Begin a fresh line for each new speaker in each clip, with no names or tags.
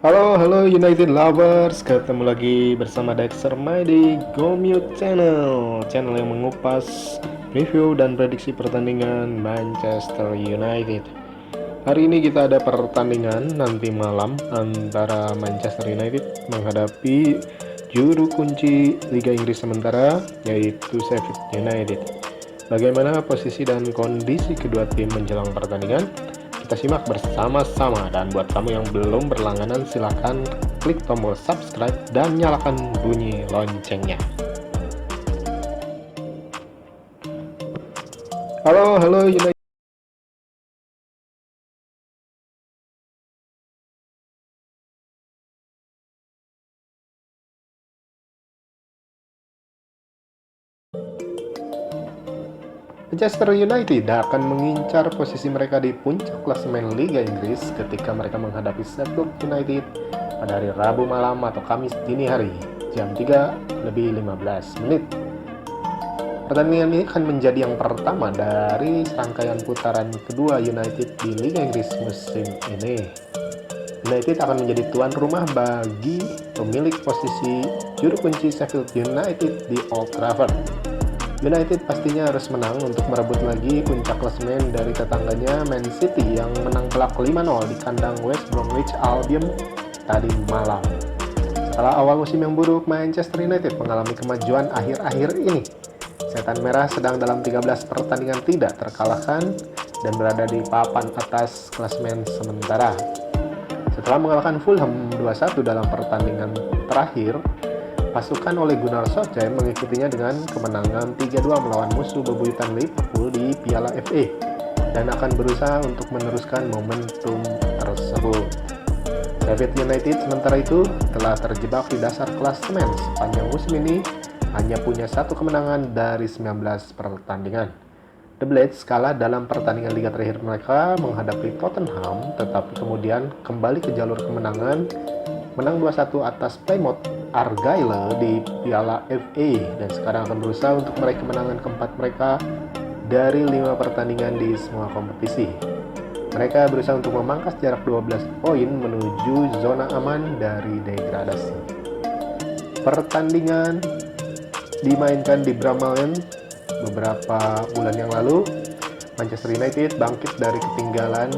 Halo United Lovers, ketemu lagi bersama Dexter Mai di Gomute Channel yang mengupas review dan prediksi pertandingan Manchester United. Hari ini kita ada pertandingan nanti malam antara Manchester United menghadapi juru kunci Liga Inggris sementara, yaitu Sheffield United. Bagaimana posisi dan kondisi kedua tim menjelang pertandingan? Kita simak bersama-sama, dan buat kamu yang belum berlangganan silahkan klik tombol subscribe dan nyalakan bunyi loncengnya. Halo United. Manchester United akan mengincar posisi mereka di puncak klasemen Liga Inggris ketika mereka menghadapi Sheffield United pada hari Rabu malam atau Kamis dini hari jam 3:15. Pertandingan ini akan menjadi yang pertama dari rangkaian putaran kedua United di Liga Inggris musim ini. United akan menjadi tuan rumah bagi pemilik posisi juru kunci Sheffield United di Old Trafford. United pastinya harus menang untuk merebut lagi puncak klasemen dari tetangganya Man City yang menang telak 5-0 di kandang West Bromwich Albion tadi malam. Setelah awal musim yang buruk, Manchester United mengalami kemajuan akhir-akhir ini. Setan Merah sedang dalam 13 pertandingan tidak terkalahkan dan berada di papan atas klasemen sementara. Setelah mengalahkan Fulham 2-1 dalam pertandingan terakhir, pasukan oleh Gunnar Solskjaer mengikutinya dengan kemenangan 3-2 melawan musuh bebuyutan Liverpool di Piala FA dan akan berusaha untuk meneruskan momentum tersebut. Sheffield United sementara itu telah terjebak di dasar klasemen sepanjang musim ini, hanya punya 1 kemenangan dari 19 pertandingan. The Blades kalah dalam pertandingan liga terakhir mereka menghadapi Tottenham, tetapi kemudian kembali ke jalur kemenangan, menang 2-1 atas Plymouth Argyle di Piala FA dan sekarang akan berusaha untuk meraih kemenangan keempat mereka dari 5 pertandingan di semua kompetisi. Mereka berusaha untuk memangkas jarak 12 poin menuju zona aman dari degradasi. Pertandingan dimainkan di Bramall Lane beberapa bulan yang lalu. Manchester United bangkit dari ketinggalan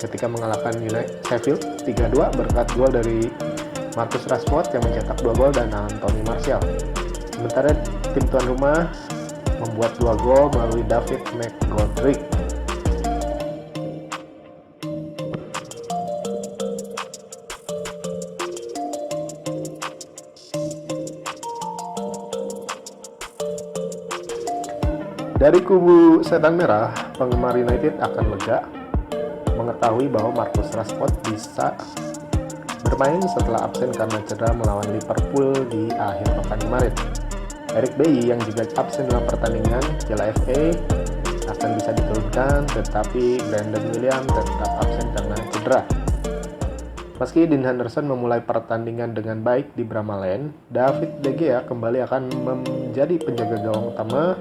ketika mengalahkan Sheffield 3-2 berkat gol dari Marcus Rashford yang mencetak 2 gol dan Anthony Martial. Sementara tim tuan rumah membuat 2 gol melalui David McGoldrick. Dari kubu Setan Merah, penggemar United akan lega mengetahui bahwa Marcus Rashford bisa bermain setelah absen karena cedera melawan Liverpool di akhir pekan kemarin. Eric Bailly yang juga absen dalam pertandingan Piala FA akan bisa diturunkan, tetapi Brandon Williams tetap absen karena cedera. Meski Dean Henderson memulai pertandingan dengan baik di Bramall Lane, David De Gea kembali akan menjadi penjaga gawang utama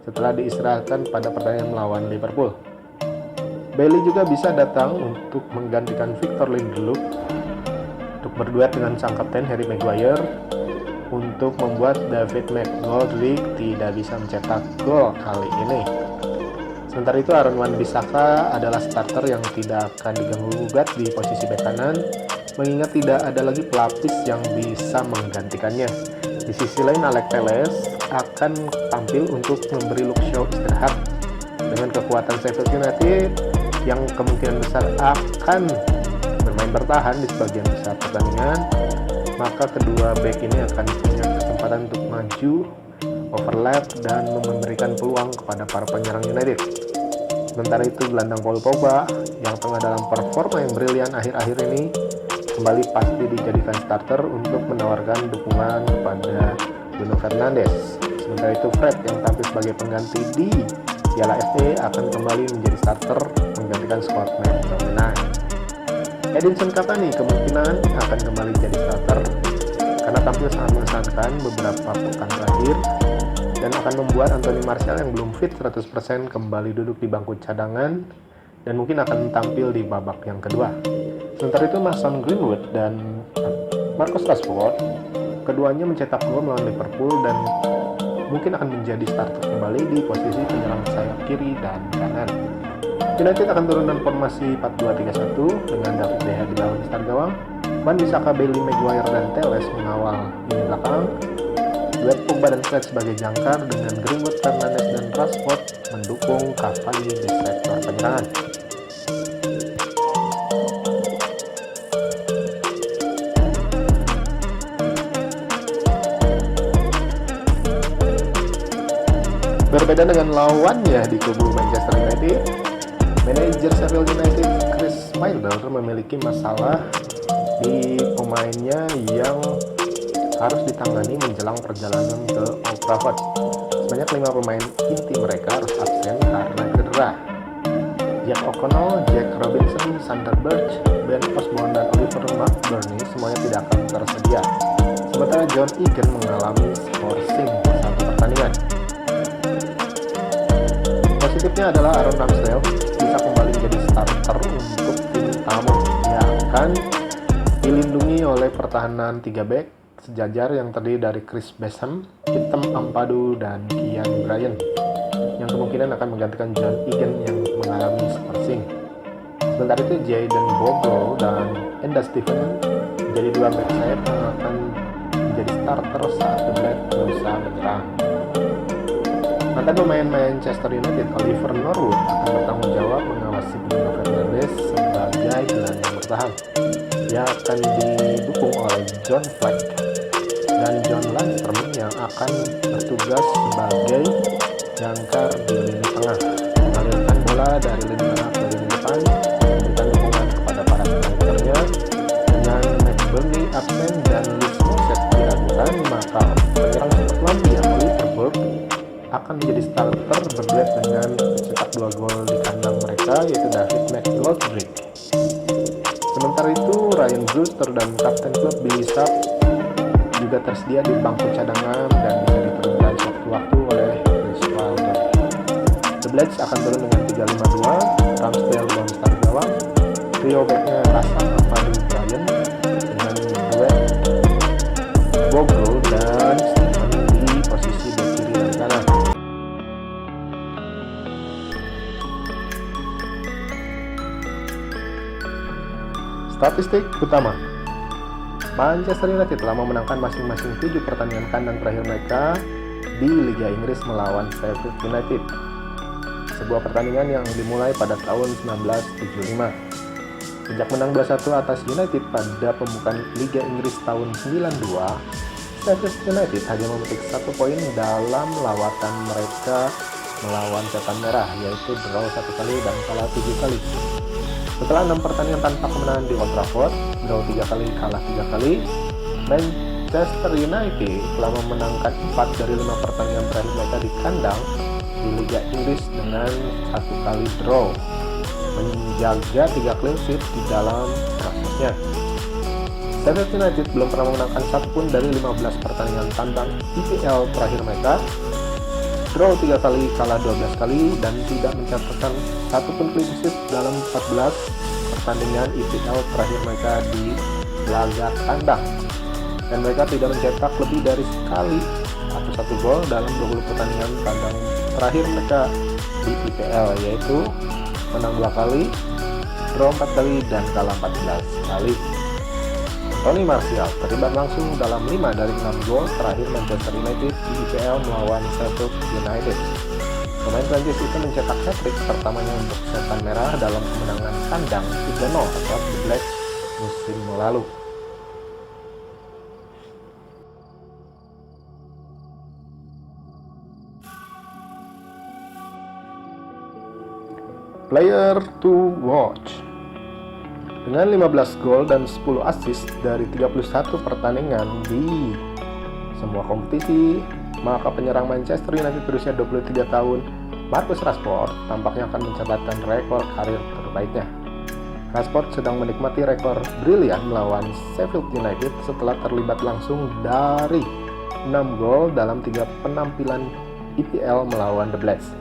setelah diistirahatkan pada pertandingan melawan Liverpool. Bailey juga bisa datang untuk menggantikan Victor Lindelof untuk berduet dengan sang kapten Harry Maguire untuk membuat David McGoldrick tidak bisa mencetak gol kali ini. Sementara itu Aaron Wan-Bissaka adalah starter yang tidak akan diganggu-gugat di posisi bek kanan, mengingat tidak ada lagi pelapis yang bisa menggantikannya. Di sisi lain Alex Telles akan tampil untuk memberi Luke Shaw istirahat. Dengan kekuatan Sheffield United yang kemungkinan besar akan bermain bertahan di sebagian besar pertandingan, maka kedua bek ini akan punya kesempatan untuk maju, overlap, dan memberikan peluang kepada para penyerang United. Sementara itu gelandang Paul Pogba yang tengah dalam performa yang brilian akhir-akhir ini kembali pasti dijadikan starter untuk menawarkan dukungan kepada Bruno Fernandes. Sementara itu Fred yang tampil sebagai pengganti di Piala FA akan kembali menjadi starter menggantikan Scott McTominay. Edinson Cavani kemungkinan akan kembali jadi starter karena tampil sangat mengesankan beberapa pekan terakhir dan akan membuat Anthony Martial yang belum fit 100% kembali duduk di bangku cadangan dan mungkin akan tampil di babak yang kedua. Sementara itu Mason Greenwood dan Marcus Rashford, keduanya mencetak gol melawan Liverpool dan mungkin akan menjadi starter kembali di posisi penyerang sayap kiri dan kanan. United akan turun dengan formasi 4-2-3-1 dengan David De Gea di bawah mistar gawang, Wan Bissaka, Bailey, Maguire dan Telles mengawal lini belakang, duet Pogba dan Fred sebagai jangkar dengan Greenwood, Fernandes dan Rashford mendukung Cavani di sektor penyerangan. Berbeda dengan lawannya di kubu Manchester United, manajer Sheffield United Chris Wilder memiliki masalah di pemainnya yang harus ditangani menjelang perjalanan ke Old Trafford. Sebanyak 5 pemain inti mereka harus absen karena cedera. Jack O'Connell, Jack Robinson, Sander Berge, Ben Osborne dan Oliver McBurney semuanya tidak akan tersedia. Sementara John Egan mengalami skorsing satu pertandingan. Positifnya adalah Aaron Ramsdale bisa kembali menjadi starter untuk tim tamu. Dia akan dilindungi oleh pertahanan 3 back sejajar yang terdiri dari Chris Basham, Hitam Ampadu, dan Kian Bryan yang kemungkinan akan menggantikan John Egan yang mengalami skorsing. Sementara itu Jayden Bogle dan Enda Steven menjadi 2 back sayap yang akan menjadi starter saat The Black berusaha menyerang. Mantan pemain Manchester United Oliver Norwood akan bertanggung jawab mengawasi Bruno Fernandes sebagai gelandang bertahan. Dia akan didukung oleh John Fleck dan John Landstrom yang akan bertugas sebagai jangkar di lini tengah, mengalirkan bola dari lini tengah ke lini depan, memberikan dukungan kepada para strikernya. Dengan McBurney absen dan Lee Mouset diragukan, maka penyerang Scotland yang Oliver Burke akan menjadi starter berduet dengan mencetak 2 gol di kandang mereka, yaitu David McGoldrick. Sementara itu Ryan Brewster dan kapten klub Billy Sharp juga tersedia di bangku cadangan dan bisa diturunkan sewaktu-waktu oleh Chris Wilder. The Blades akan turun dengan 3-5-2, Ramsdale dan mistar gawang, trio backnya Rasan, Ampadu, Bryan dengan duet Bogle dan Steven di posisi back kiri dan kanan. Statistik utama: Manchester United telah memenangkan masing-masing 7 pertandingan kandang terakhir mereka di Liga Inggris melawan Sheffield United. Sebuah pertandingan yang dimulai pada tahun 1975. Sejak menang 2-1 atas United pada pembukaan Liga Inggris tahun 92, Sheffield United hanya memetik 1 poin dalam lawatan mereka melawan Setan Merah, yaitu draw 1 kali dan kalah 7 kali. Setelah 6 pertandingan tanpa kemenangan di Old Trafford, draw 3 kali, kalah 3 kali, Manchester United telah memenangkan 4 dari 5 pertandingan terakhir mereka di kandang di Liga Inggris dengan 1 kali draw, menjaga 3 clean sheet di dalam prosesnya. Sheffield United belum pernah memenangkan 1 pun dari 15 pertandingan tandang IPL terakhir mereka, draw 3 kali, kalah 12 kali, dan tidak mencatatkan 1 pun clean sheet dalam 14 pertandingan IPL terakhir mereka di laga kandang. Dan mereka tidak mencetak lebih dari sekali atau 1 gol dalam 20 pertandingan kandang terakhir mereka di IPL, yaitu menang 2 kali, draw 4 kali, dan kalah 14 kali. Tony Martial terlibat langsung dalam 5 dari 6 gol terakhir Manchester United di IPL melawan Sheffield United. Pemain Prancis itu mencetak hat-trick pertamanya untuk Setan Merah dalam kemenangan kandang 3-0 atas The Blacks musim lalu. Player to watch. Dengan 15 gol dan 10 assist dari 31 pertandingan di semua kompetisi, maka penyerang Manchester United berusia 23 tahun, Marcus Rashford, tampaknya akan mencatatkan rekor karir terbaiknya. Rashford sedang menikmati rekor brilian melawan Sheffield United setelah terlibat langsung dari 6 gol dalam 3 penampilan IPL melawan The Blades,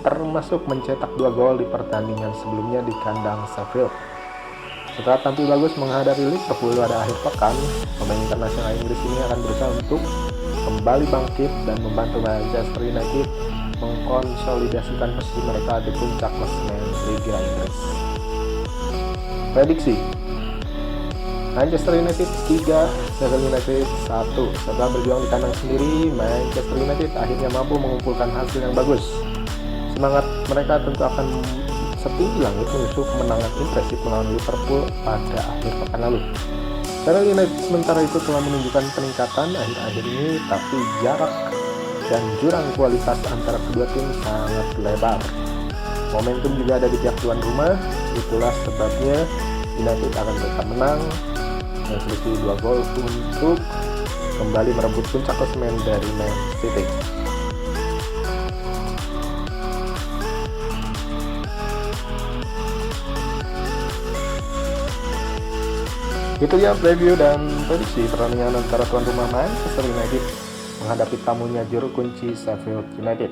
termasuk mencetak 2 gol di pertandingan sebelumnya di kandang Sheffield. Setelah tampil bagus menghadapi Liverpool pada akhir pekan, pemain internasional Inggris ini akan berusaha untuk kembali bangkit dan membantu Manchester United mengkonsolidasikan posisi mereka di puncak klasemen Liga Inggris. Prediksi: Manchester United 3, Sheffield United 1. Setelah berjuang di kandang sendiri, Manchester United akhirnya mampu mengumpulkan hasil yang bagus. Semangat mereka tentu akan setinggi langit menyusul kemenangan impresif melawan Liverpool pada akhir pekan lalu. Sheffield United sementara itu telah menunjukkan peningkatan akhir-akhir ini, tapi jarak dan jurang kualitas antara kedua tim sangat lebar. Momentum juga ada di pihak tuan rumah, itulah sebabnya United akan tetap menang dengan selisih 2 gol untuk kembali merebut puncak klasemen dari Man City. Itu ya preview dan prediksi pertandingan antara tuan rumah Manchester United menghadapi tamunya juru kunci Sheffield United.